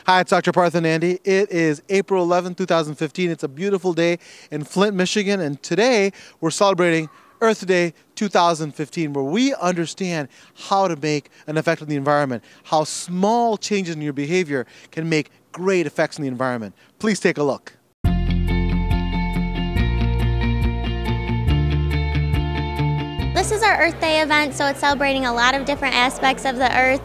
Hi, it's Dr. Partha Nandi. It is April 11, 2015. It's a beautiful day in Flint, Michigan, and today we're celebrating Earth Day 2015, where we understand how to make an effect on the environment, how small changes in your behavior can make great effects in the environment. Please take a look. This is our Earth Day event, so it's celebrating a lot of different aspects of the earth.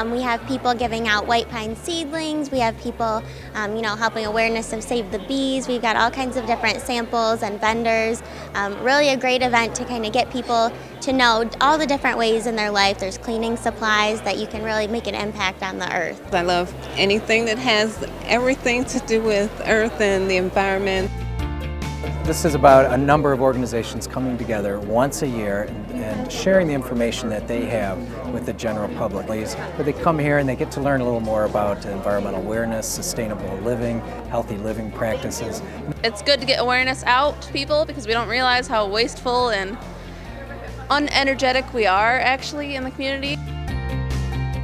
We have people giving out white pine seedlings. We have people, helping awareness of Save the Bees. We've got all kinds of different samples and vendors. Really a great event to kind of get people to know all the different ways in their life. There's cleaning supplies that you can really make an impact on the earth. I love anything that has everything to do with earth and the environment. This is about a number of organizations coming together once a year and sharing the information that they have with the general public. Where they come here and they get to learn a little more about environmental awareness, sustainable living, healthy living practices. It's good to get awareness out to people because we don't realize how wasteful and unenergetic we are actually in the community.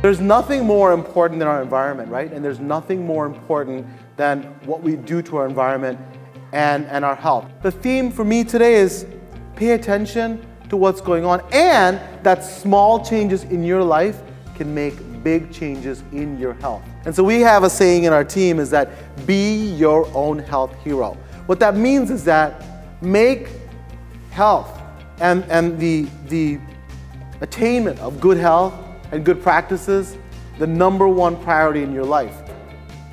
There's nothing more important than our environment, right? And there's nothing more important than what we do to our environment and our health. The theme for me today is pay attention to what's going on, and that small changes in your life can make big changes in your health. And so we have a saying in our team is that be your own health hero. What that means is that make health and the attainment of good health and good practices the #1 priority in your life.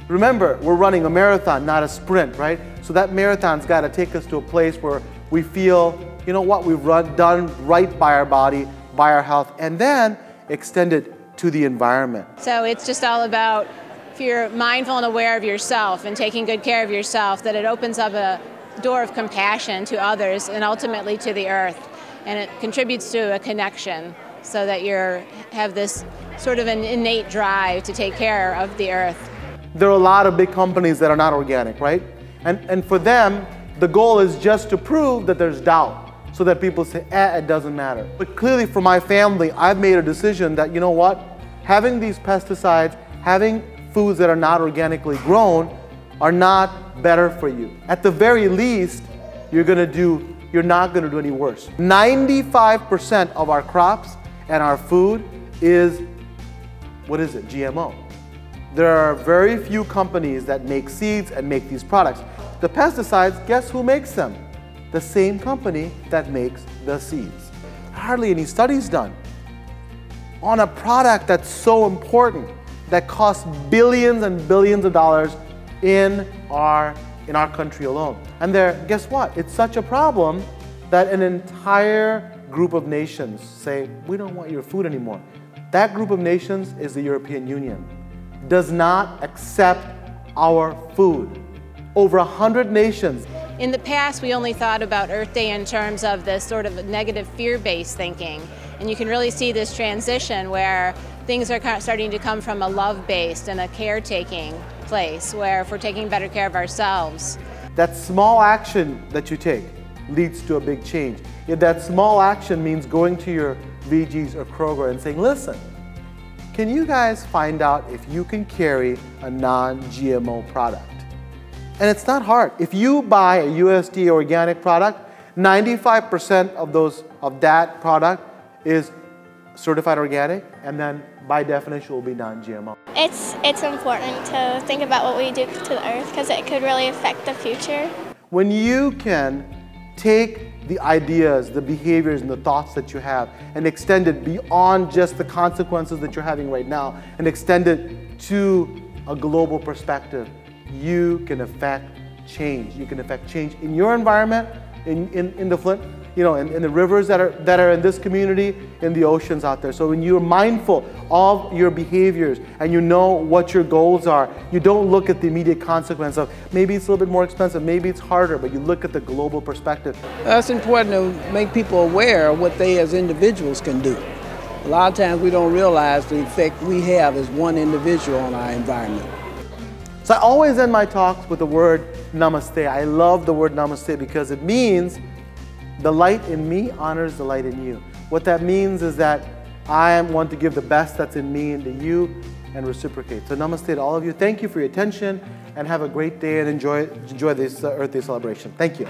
Remember, we're running a marathon, not a sprint, right? So that marathon's got to take us to a place where we feel, you know what, we've done right by our body, by our health, and then extend it to the environment. So it's just all about, if you're mindful and aware of yourself and taking good care of yourself, that it opens up a door of compassion to others and ultimately to the earth. And it contributes to a connection so that you have this sort of an innate drive to take care of the earth. There are a lot of big companies that are not organic, right? And for them, the goal is just to prove that there's doubt, so that people say, it doesn't matter. But clearly for my family, I've made a decision that, you know what, having these pesticides, having foods that are not organically grown are not better for you. At the very least, you're not gonna do any worse. 95% of our crops and our food is, what is it, GMO. There are very few companies that make seeds and make these products. The pesticides, guess who makes them? The same company that makes the seeds. Hardly any studies done on a product that's so important, that costs billions and billions of dollars in our country alone. And guess what? It's such a problem that an entire group of nations say, we don't want your food anymore. That group of nations is the European Union. Does not accept our food. Over 100 nations. In the past, we only thought about Earth Day in terms of this sort of negative fear-based thinking. And you can really see this transition where things are kind of starting to come from a love-based and a caretaking place, where if we're taking better care of ourselves. That small action that you take leads to a big change. If that small action means going to your VG's or Kroger and saying, listen, can you guys find out if you can carry a non-GMO product? And it's not hard. If you buy a USDA organic product, 95% of that product is certified organic, and then by definition will be non-GMO. It's important to think about what we do to the earth because it could really affect the future. When you can take the ideas, the behaviors, and the thoughts that you have and extend it beyond just the consequences that you're having right now and extend it to a global perspective, you can affect change. You can affect change in your environment, in the Flint, in the rivers that are in this community, in the oceans out there. So when you're mindful of your behaviors and you know what your goals are, you don't look at the immediate consequence of maybe it's a little bit more expensive, maybe it's harder, but you look at the global perspective. It's important to make people aware of what they as individuals can do. A lot of times we don't realize the effect we have as one individual on our environment. So I always end my talks with the word namaste. I love the word namaste because it means the light in me honors the light in you. What that means is that I want to give the best that's in me into you, and reciprocate. So namaste to all of you. Thank you for your attention, and have a great day, and enjoy this Earth Day celebration. Thank you.